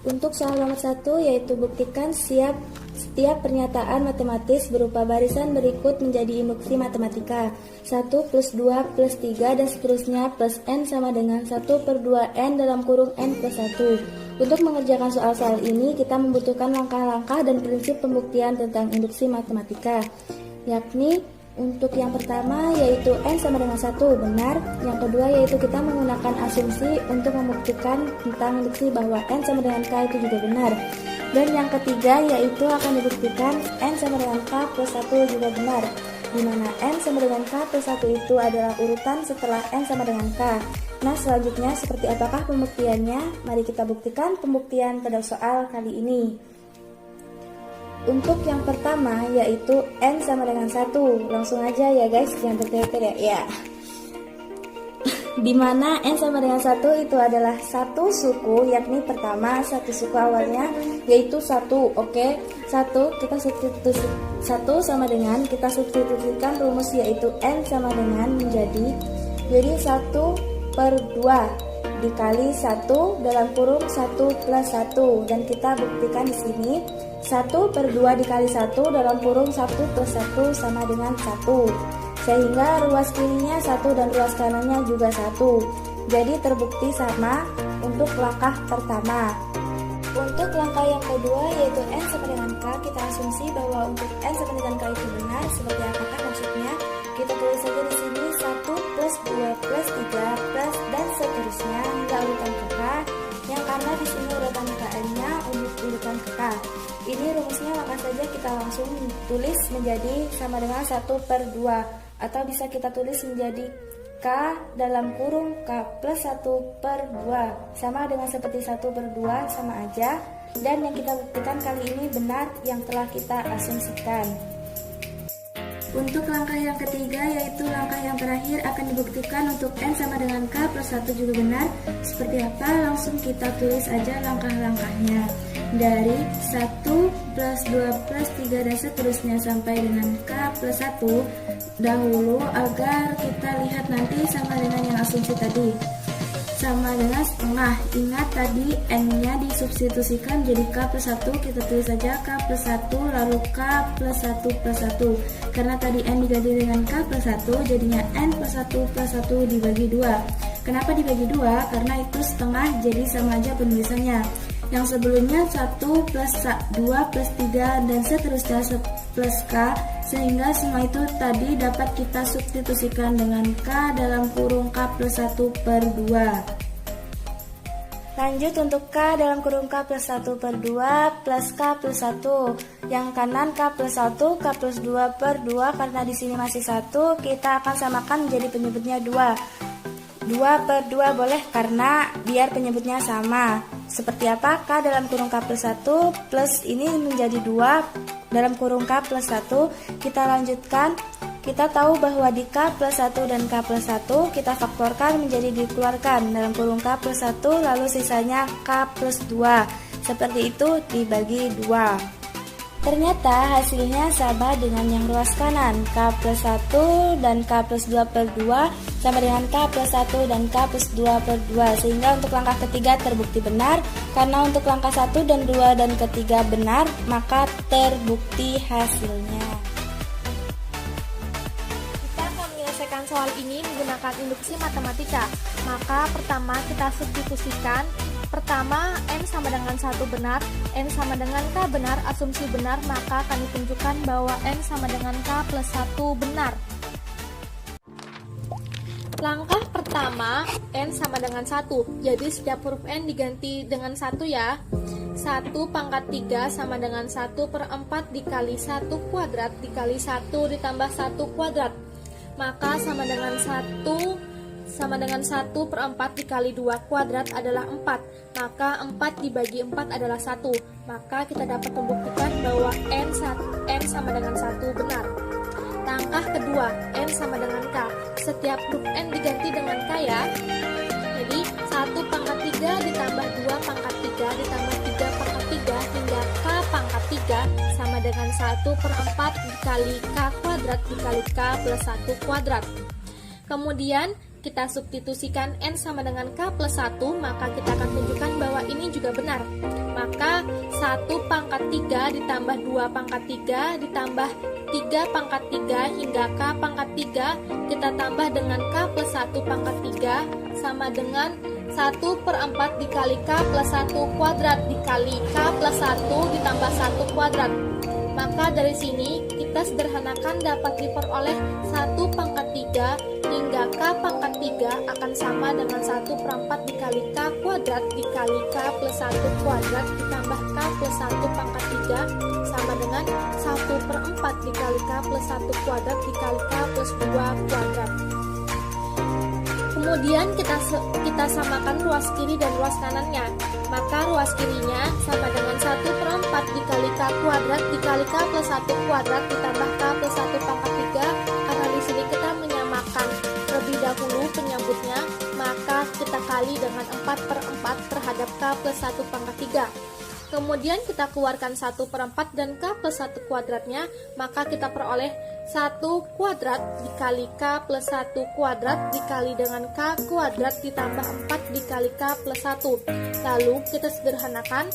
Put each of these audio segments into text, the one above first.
Untuk soal nomor 1 yaitu buktikan setiap pernyataan matematis berupa barisan berikut menjadi induksi matematika. 1 plus 2 plus 3 dan seterusnya plus n sama dengan 1 per 2n dalam kurung n plus 1. Untuk mengerjakan soal-soal ini kita membutuhkan langkah-langkah dan prinsip pembuktian tentang induksi matematika, yakni untuk yang pertama yaitu n sama dengan 1 benar. Yang kedua yaitu kita menggunakan asumsi untuk membuktikan tentang induksi bahwa n sama dengan k itu juga benar. Dan yang ketiga yaitu akan dibuktikan n sama dengan k plus 1 juga benar, di mana n sama dengan k plus 1 itu adalah urutan setelah n sama dengan k. Nah, selanjutnya seperti apakah pembuktiannya? Mari kita buktikan pembuktian pada soal kali ini. Untuk yang pertama yaitu n sama dengan 1. Langsung aja ya guys, jangan bertele-tele ya. Dimana n sama dengan 1 itu adalah satu suku, yakni pertama satu suku awalnya yaitu 1. Oke, 1 kita substitusi 1 sama dengan kita substitusikan rumus yaitu n sama dengan jadi 1 per 2 dikali 1 dalam kurung 1 plus 1, dan kita buktikan di sini 1 per 2 dikali 1 dalam kurung 1 plus 1 sama dengan 1, sehingga ruas kirinya 1 dan ruas kanannya juga 1. Jadi terbukti sama untuk langkah pertama. Untuk langkah yang kedua yaitu n sama dengan k, kita asumsi bahwa untuk n sama dengan k itu benar. Seperti apakah maksudnya? Kita tulis saja di sini 1 plus 2 plus 3 plus dan seterusnya hingga urutan ke k, yang karena di sini urutan k-nya urutan ke k. Ini rumusnya, maka saja kita langsung tulis menjadi sama dengan 1 per 2, atau bisa kita tulis menjadi k dalam kurung k plus 1 per 2, sama dengan seperti 1 per 2, sama aja. Dan yang kita buktikan kali ini benar yang telah kita asumsikan. Untuk langkah yang ketiga yaitu langkah yang terakhir akan dibuktikan untuk n sama dengan k plus 1 juga benar. Seperti apa? Langsung kita tulis aja langkah-langkahnya. Dari 1 plus 2 plus 3 dan seterusnya sampai dengan k plus 1 dahulu, agar kita lihat nanti sama dengan yang asumsi tadi, sama dengan setengah. Ingat tadi n-nya disubstitusikan jadi k plus 1, kita tulis saja k plus 1 lalu k plus 1 plus 1. Karena tadi n diganti dengan k plus 1, jadinya n plus 1 plus 1 dibagi 2. Kenapa dibagi 2? Karena itu setengah, jadi sama aja penulisannya. Yang sebelumnya 1 plus 2 plus 3 dan seterusnya plus k, sehingga semua itu tadi dapat kita substitusikan dengan k dalam kurung k plus 1 per 2. Lanjut untuk k dalam kurung k plus 1 per 2 plus k plus 1. Yang kanan k plus 1, k plus 2 per 2, karena di sini masih 1, kita akan samakan menjadi penyebutnya 2. 2 per 2 boleh karena biar penyebutnya sama. Seperti apa? K dalam kurung K plus 1 plus ini menjadi 2 dalam kurung K plus 1. Kita lanjutkan. Kita tahu bahwa di K plus 1 dan K plus 1 kita faktorkan menjadi dikeluarkan dalam kurung K plus 1, lalu sisanya K plus 2. Seperti itu dibagi 2. Ternyata hasilnya sama dengan yang ruas kanan. K plus 1 dan K plus 2 per 2 sama dengan K plus 1 dan K plus 2 per 2. Sehingga untuk langkah ketiga terbukti benar. Karena untuk langkah 1 dan 2 dan ketiga benar, maka terbukti hasilnya. Kita akan menyelesaikan soal ini menggunakan induksi matematika. Maka pertama kita substitusikan. Pertama, n sama dengan 1 benar, n sama dengan k benar, asumsi benar, maka akan ditunjukkan bahwa n sama dengan k plus 1 benar. Langkah pertama, n sama dengan 1, jadi setiap huruf n diganti dengan 1 ya. 1 pangkat 3 sama dengan 1 per 4 dikali 1 kuadrat dikali 1 ditambah 1 kuadrat. Maka sama dengan 1 per 4 dikali 2 kuadrat adalah 4. Maka 4 dibagi 4 adalah 1. Maka kita dapat membuktikan bahwa n sama dengan 1 benar. Langkah kedua, n sama dengan k. Setiap huruf n diganti dengan k ya. Jadi 1 pangkat 3 ditambah 2 pangkat 3 ditambah 3 pangkat 3 hingga k pangkat 3 sama dengan 1 per 4 dikali k kuadrat dikali k plus 1 kuadrat. Kemudian kita substitusikan n sama dengan k plus 1, maka kita akan tunjukkan bahwa ini juga benar. 1 pangkat 3 ditambah 2 pangkat 3 ditambah 3 pangkat 3 hingga K pangkat 3 kita tambah dengan K plus 1 pangkat 3 sama dengan 1/4 dikali K plus 1 kuadrat dikali K plus 1 ditambah 1 kuadrat. Maka dari sini kita sederhanakan dapat diperoleh 1 pangkat 3 hingga K pangkat 3 akan sama dengan 1/4 dikali K kuadrat dikali K plus 1 kuadrat ditambah K plus 1 pangkat 3 sama dengan 1/4 dikali K plus 1 kuadrat dikali K plus 2 kuadrat. Kemudian kita samakan ruas kiri dan ruas kanannya. Maka ruas kirinya sama dengan 1/4 dikali K kuadrat dikali K plus 1 kuadrat ditambah K plus 1 pangkat 3. Karena di sini kita menyamakan terlebih dahulu penyambutnya, maka kita kali dengan 4/4 terhadap K plus 1 pangkat 3. Kemudian kita keluarkan 1/4 dan K plus 1 kuadratnya, maka kita peroleh 1 kuadrat dikali K plus 1 kuadrat dikali dengan K kuadrat ditambah 4 dikali K plus 1. Lalu kita sederhanakan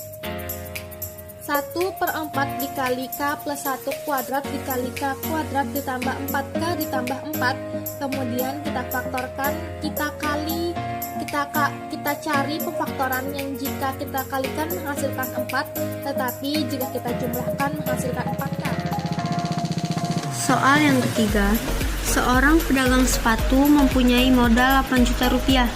1/4 dikali K plus 1 kuadrat dikali K kuadrat ditambah 4K ditambah 4. Kemudian kita faktorkan, kita cari pemfaktoran yang jika kita kalikan menghasilkan 4, tetapi jika kita jumlahkan menghasilkan 4K. Soal yang ketiga, seorang pedagang sepatu mempunyai modal 8 juta rupiah.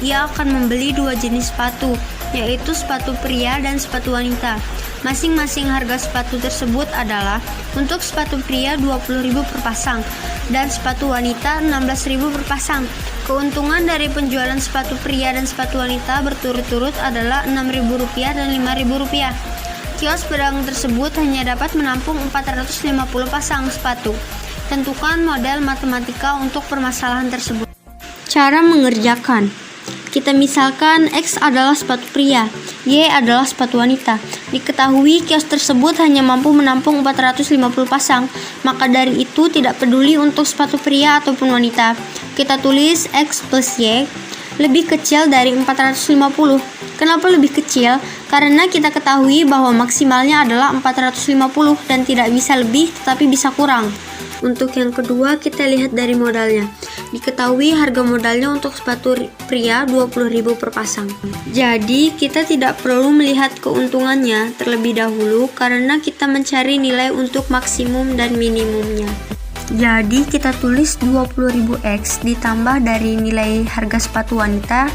Ia akan membeli 2 jenis sepatu, yaitu sepatu pria dan sepatu wanita. Masing-masing harga sepatu tersebut adalah untuk sepatu pria 20.000 per pasang dan sepatu wanita 16.000 per pasang. Keuntungan dari penjualan sepatu pria dan sepatu wanita berturut-turut adalah Rp6.000 dan Rp5.000. Kios pedagang tersebut hanya dapat menampung 450 pasang sepatu. Tentukan model matematika untuk permasalahan tersebut. Cara mengerjakan. Kita misalkan X adalah sepatu pria, Y adalah sepatu wanita. Diketahui kios tersebut hanya mampu menampung 450 pasang, maka dari itu tidak peduli untuk sepatu pria ataupun wanita. Kita tulis X plus Y lebih kecil dari 450. Kenapa lebih kecil? Karena kita ketahui bahwa maksimalnya adalah 450 dan tidak bisa lebih tetapi bisa kurang. Untuk yang kedua, kita lihat dari modalnya. Diketahui harga modalnya untuk sepatu pria 20.000 per pasang. Jadi, kita tidak perlu melihat keuntungannya terlebih dahulu karena kita mencari nilai untuk maksimum dan minimumnya. Jadi, kita tulis 20.000 X ditambah dari nilai harga sepatu wanita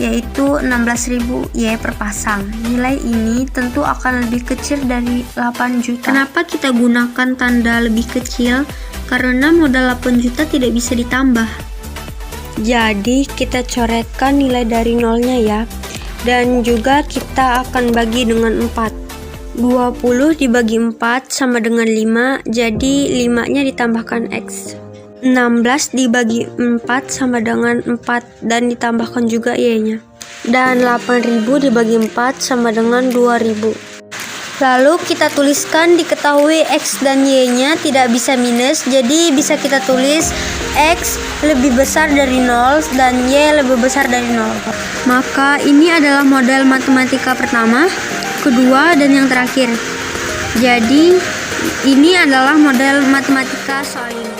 yaitu 16.000 Y per pasang. Nilai ini tentu akan lebih kecil dari 8 juta. Kenapa kita gunakan tanda lebih kecil? Karena modal 8 juta tidak bisa ditambah. Jadi kita coretkan nilai dari nolnya ya. Dan juga kita akan bagi dengan 4. 20 dibagi 4 sama dengan 5, jadi 5-nya ditambahkan X. 16 dibagi 4 sama dengan 4 dan ditambahkan juga Y-nya. Dan 8.000 dibagi 4 sama dengan 2.000. Lalu kita tuliskan, diketahui X dan Y-nya tidak bisa minus, jadi bisa kita tulis X lebih besar dari 0 dan Y lebih besar dari 0. Maka ini adalah model matematika pertama, kedua, dan yang terakhir. Jadi ini adalah model matematika soal ini.